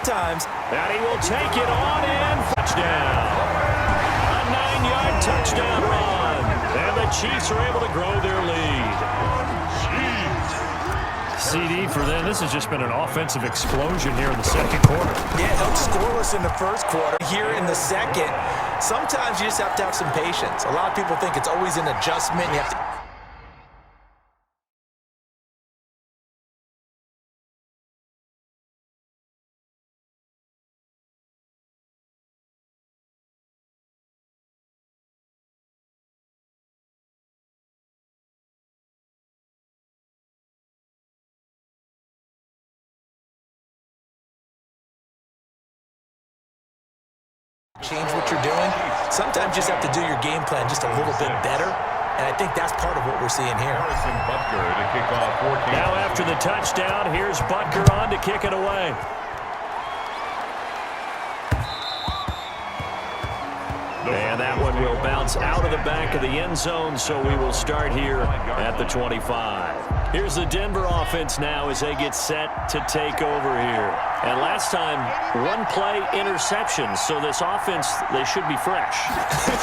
sometimes. And he will take it on and touchdown. A 9-yard touchdown run. And the Chiefs are able to grow their lead. CD for them. This has just been an offensive explosion here in the second quarter. Yeah, held scoreless in the first quarter. Here in the second, sometimes you just have to have some patience. A lot of people think it's always an adjustment. You have to change what you're doing. Sometimes you just have to do your game plan just a little bit better, and I think that's part of what we're seeing here. Now after the touchdown, here's Butker on to kick it away. And that one will bounce out of the back of the end zone, so we will start here at the 25. Here's the Denver offense now as they get set to take over here. And last time, one play interception, so this offense, they should be fresh.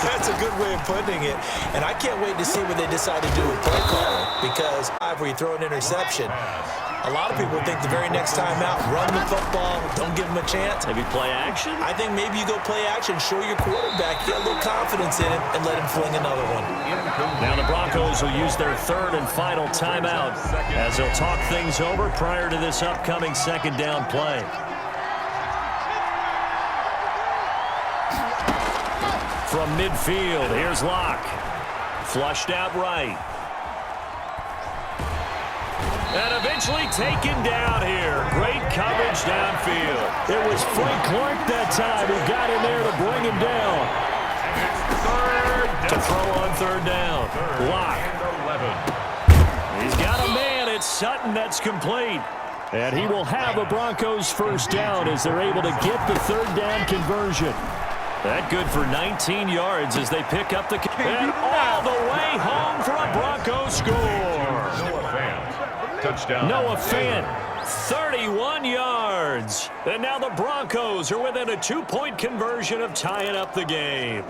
That's a good way of putting it. And I can't wait to see what they decide to do with play calling, because where you throw an interception, a lot of people think the very next time out, run the football, don't give them a chance. Maybe play action? I think maybe you go play action, show your quarterback, get a little confidence in him, and let him fling another one. Now the Broncos will use their third and final timeout as they'll talk things over prior to this upcoming second down play. From midfield, here's Locke. Flushed out right. And eventually taken down here. Great coverage downfield. It was Frank Clark that time who got in there to bring him down. To throw on third down. Locke. He's got a man. It's Sutton that's complete. And he will have a Broncos first down as they're able to get the third down conversion. That good for 19 yards as they pick up the... And all the way home for a Broncos score. Touchdown. Noah Fant, 31 yards. And now the Broncos are within a 2-point conversion of tying up the game.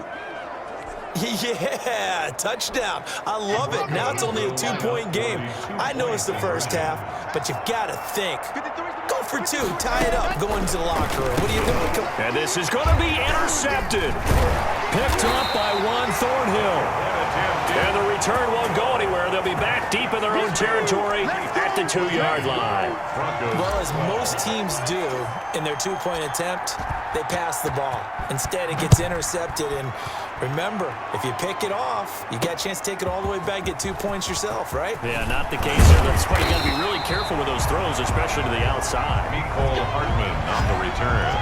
Yeah, touchdown. I love it. Now it's only a 2-point game. I know it's the first half, but you've got to think. Go for two, tie it up, go into the locker room. What are you doing? And this is going to be intercepted. Picked up by Juan Thornhill. And the return won't go anywhere. They'll be back deep in their own territory at the 2-yard line. Well, as most teams do in their 2-point attempt, they pass the ball. Instead, it gets intercepted. And remember, if you pick it off, you got a chance to take it all the way back, get 2 points yourself, right? Yeah, not the case here. That's why you got to be really careful with those throws, especially to the outside. Nicole Hartman on the return.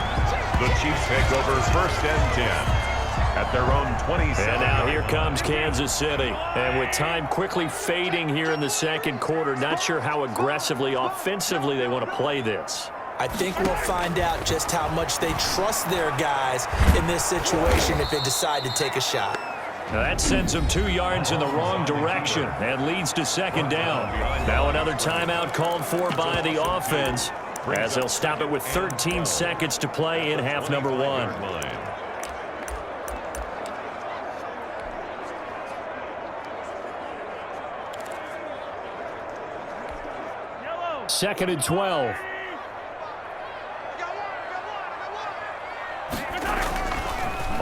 The Chiefs take over first and 10. At their own 27. And now here comes Kansas City. And with time quickly fading here in the second quarter, not sure how aggressively, offensively they want to play this. I think we'll find out just how much they trust their guys in this situation if they decide to take a shot. Now that sends them 2 yards in the wrong direction and leads to second down. Now another timeout called for by the offense as they'll stop it with 13 seconds to play in half number 1. Second and 12.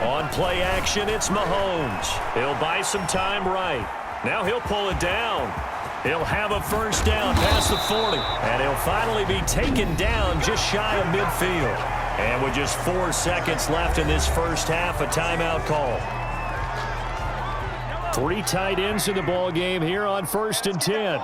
On play action, it's Mahomes. He'll buy some time right. Now he'll pull it down. He'll have a first down past the 40. And he'll finally be taken down just shy of midfield. And with just 4 seconds left in this first half, a timeout call. 3 tight ends in the ball game here on first and 10.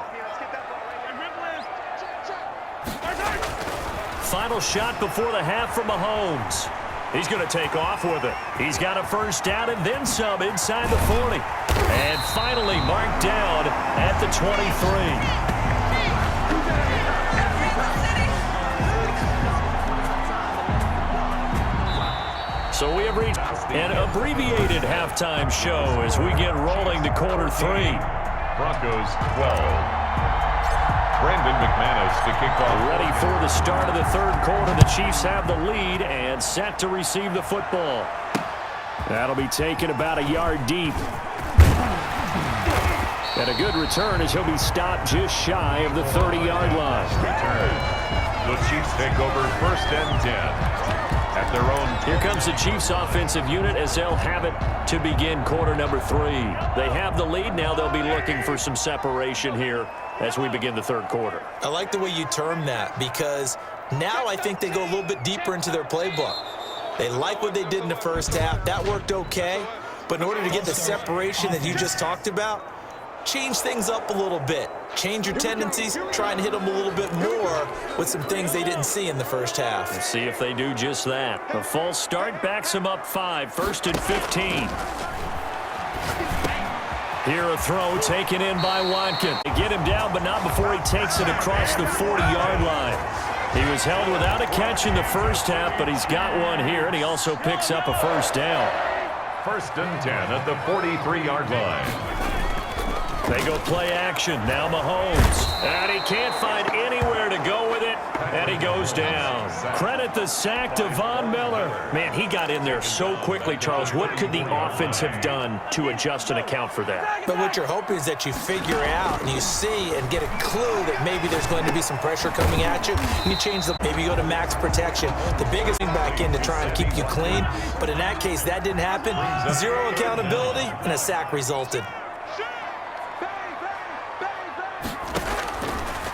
Final shot before the half from Mahomes. He's going to take off with it. He's got a first down and then some inside the 40. And finally marked down at the 23. So we have reached an abbreviated halftime show as we get rolling to quarter 3. Broncos 12. Brandon McManus to kick off. Ready for the start of the third quarter. The Chiefs have the lead and set to receive the football. That'll be taken about a yard deep. And a good return as he'll be stopped just shy of the 30-yard line. Return. The Chiefs take over 1st and 10 at their own. Here comes the Chiefs offensive unit as they'll have it to begin quarter number 3. They have the lead. Now they'll be looking for some separation here as we begin the third quarter. I like the way you term that, because now I think they go a little bit deeper into their playbook. They like what they did in the first half. That worked okay. But in order to get the separation that you just talked about, change things up a little bit. Change your tendencies, try and hit them a little bit more with some things they didn't see in the first half. Let's see if they do just that. A false start backs them up 5, 1st and 15. Here a throw taken in by Watkins. They get him down, but not before he takes it across the 40-yard line. He was held without a catch in the first half, but he's got one here, and he also picks up a first down. 1st and 10 at the 43-yard line. They go play action. Now Mahomes. And he can't find anywhere to go with it. And he goes down. Credit the sack to Von Miller. Man, he got in there so quickly, Charles. What could the offense have done to adjust and account for that? But what you're hoping is that you figure out and you see and get a clue that maybe there's going to be some pressure coming at you. And you change the, maybe you go to max protection. The biggest thing back in to try and keep you clean. But in that case, that didn't happen. 0 accountability, and a sack resulted.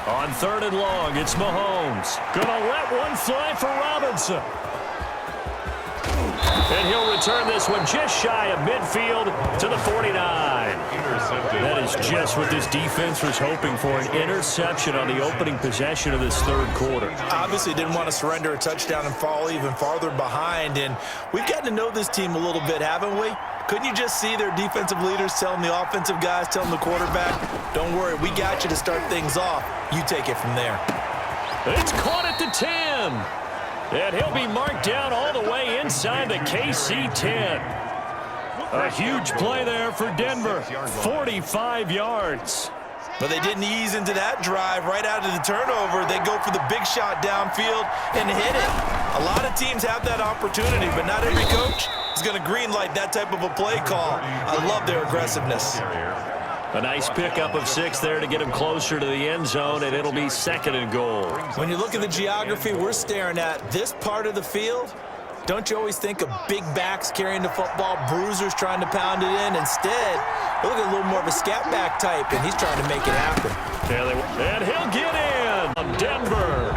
On 3rd and long, it's Mahomes. Gonna let one fly for Robinson. And he'll return this one just shy of midfield to the 49. That is just what this defense was hoping for, an interception on the opening possession of this third quarter. Obviously didn't want to surrender a touchdown and fall even farther behind. And we've gotten to know this team a little bit, haven't we? Couldn't you just see their defensive leaders telling the offensive guys, telling the quarterback, don't worry, we got you to start things off. You take it from there. It's caught at the 10. And he'll be marked down all the way inside the KC 10. A huge play there for Denver. 45 yards. But they didn't ease into that drive right out of the turnover. They go for the big shot downfield and hit it. A lot of teams have that opportunity, but not every coach is going to greenlight that type of a play call. I love their aggressiveness. A nice pickup of 6 there to get him closer to the end zone, and it'll be 2nd and goal. When you look at the geography we're staring at, this part of the field, don't you always think of big backs carrying the football, bruisers trying to pound it in? Instead, look at a little more of a scat back type, and he's trying to make it happen. And he'll get in. Denver.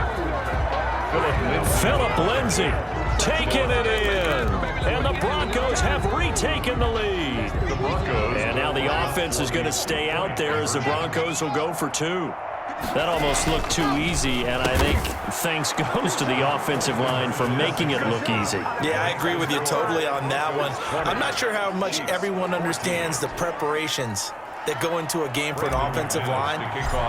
Phillip Lindsay taking it in. And the Broncos have retaken the lead. And now the offense is going to stay out there as the Broncos will go for 2. That almost looked too easy, and I think thanks goes to the offensive line for making it look easy. Yeah, I agree with you totally on that one. I'm not sure how much everyone understands the preparations that go into a game for an offensive line,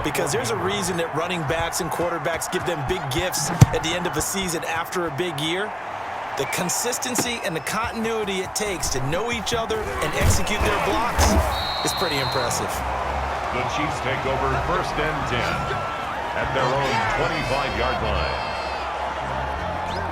because there's a reason that running backs and quarterbacks give them big gifts at the end of a season after a big year. The consistency and the continuity it takes to know each other and execute their blocks is pretty impressive. The Chiefs take over 1st and 10 at their own 25-yard line.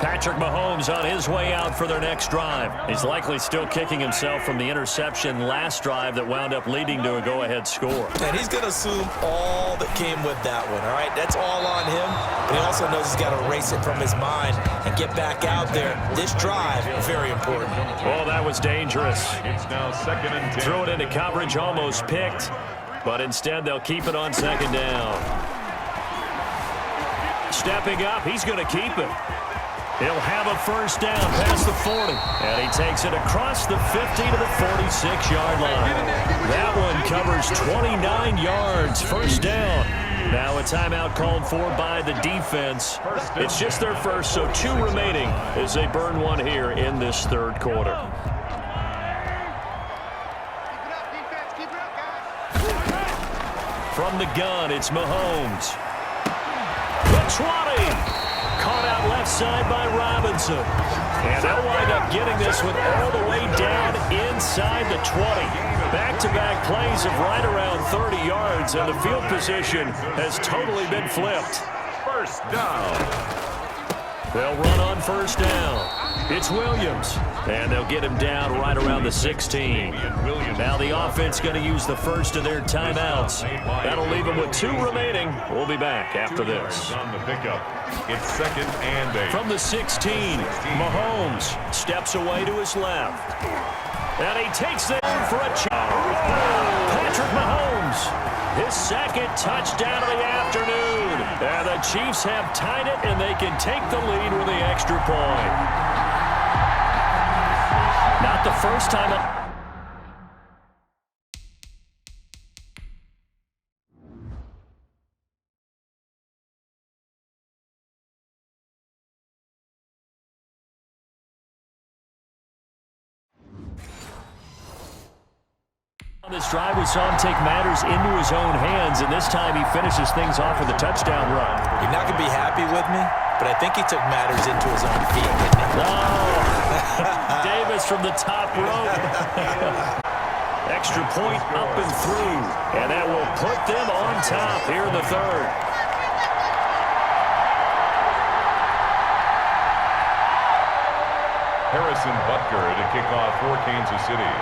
Patrick Mahomes on his way out for their next drive. He's likely still kicking himself from the interception last drive that wound up leading to a go-ahead score. And he's going to assume all that came with that one, all right? That's all on him, but he also knows he's got to erase it from his mind and get back out there. This drive, very important. Oh, that was dangerous. It's now 2nd and 10. Threw it into coverage, almost picked, but instead they'll keep it on 2nd down. Stepping up, he's going to keep it. He'll have a first down past the 40. And he takes it across the 50 to the 46-yard line. That one covers 29 yards. First down. Now a timeout called for by the defense. It's just their first, so 2 remaining as they burn one here in this third quarter. From the gun, it's Mahomes. The 20. Caught out left side by Robinson. And they'll wind up getting this one all the way down inside the 20. Back-to-back plays of right around 30 yards, and the field position has totally been flipped. First down. They'll run on first down. It's Williams, and they'll get him down right around the 16. Now the offense going to use the first of their timeouts. That'll leave them with 2 remaining. We'll be back after this. On the pickup, it's 2nd and 8. From the 16, Mahomes steps away to his left. And he takes them for a Patrick Mahomes, his 2nd touchdown of the afternoon. And the Chiefs have tied it, and they can take the lead with the extra point. Not the first time. On this drive, we saw him take matters into his own hands, and this time he finishes things off with a touchdown run. You're not going to be happy with me, but I think he took matters into his own feet, didn't he? Oh, Davis from the top rope. Extra point up and through, and that will put them on top here in the 3rd. Harrison Butker to kick off for Kansas City.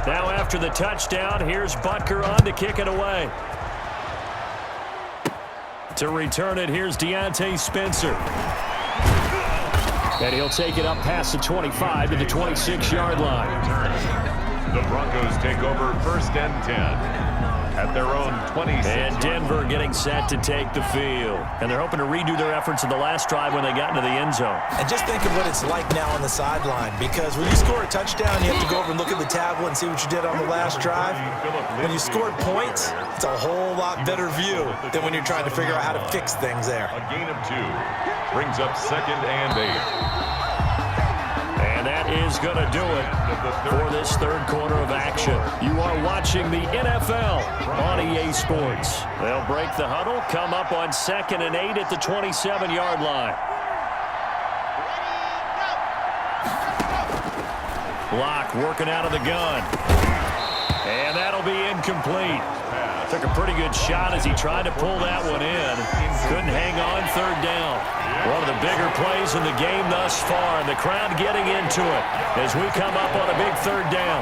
Now after the touchdown, here's Butker on to kick it away. To return it, here's Deontay Spencer. And he'll take it up past the 25 to the 26-yard line. The Broncos take over 1st and 10 at their own 26. And Denver getting set to take the field. And they're hoping to redo their efforts in the last drive when they got into the end zone. And just think of what it's like now on the sideline, because when you score a touchdown, you have to go over and look at the tablet and see what you did on the last drive. When you scored points, it's a whole lot better view than when you're trying to figure out how to fix things there. A gain of 2 brings up 2nd and 8. And that is going to do it for this 3rd quarter of action. You are watching the NFL on EA Sports. They'll break the huddle, come up on 2nd and 8 at the 27-yard line. Block working out of the gun. And that'll be incomplete. Took a pretty good shot as he tried to pull that one in. Couldn't hang on 3rd down. One of the bigger plays in the game thus far. The crowd getting into it as we come up on a big 3rd down.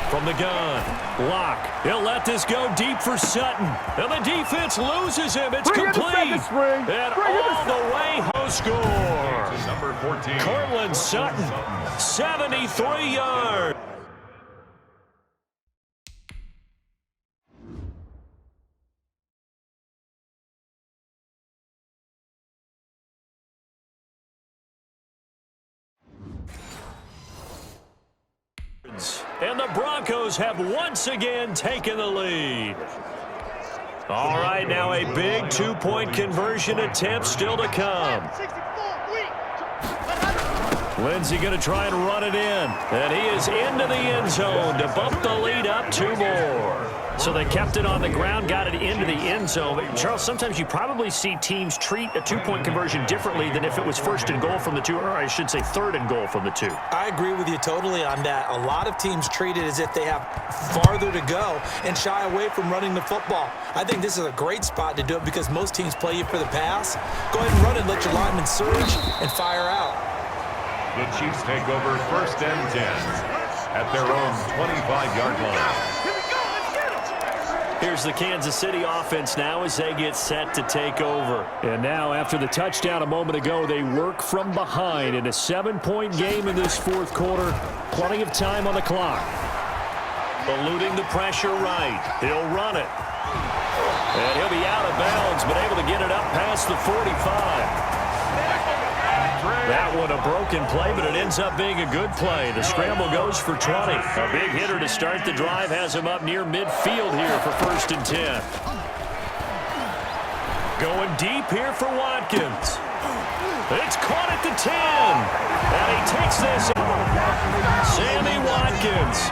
From the gun, Locke. He'll let this go deep for Sutton. And the defense loses him. It's complete. And all the way home score. Number 14. Cortland Sutton, 73 yards. And the Broncos have once again taken the lead. All right, now a big 2-point conversion attempt still to come. Lindsey going to try and run it in. And he is into the end zone to bump the lead up 2 more. So they kept it on the ground, got it into the end zone. But Charles, sometimes you probably see teams treat a 2-point conversion differently than if it was 1st and goal from the 2, or I should say 3rd and goal from the 2. I agree with you totally on that. A lot of teams treat it as if they have farther to go and shy away from running the football. I think this is a great spot to do it because most teams play you for the pass. Go ahead and run it, let your linemen surge, and fire out. The Chiefs take over 1st and 10 at their own 25-yard line. Here's the Kansas City offense now as they get set to take over. And now, after the touchdown a moment ago, they work from behind in a 7-point game in this 4th quarter. Plenty of time on the clock. Eluding the pressure right. He'll run it. And he'll be out of bounds, but able to get it up past the 45. That one a broken play, but it ends up being a good play. The scramble goes for 20. A big hitter to start the drive has him up near midfield here for 1st and 10. Going deep here for Watkins. It's caught at the 10. And he takes this. Sammy Watkins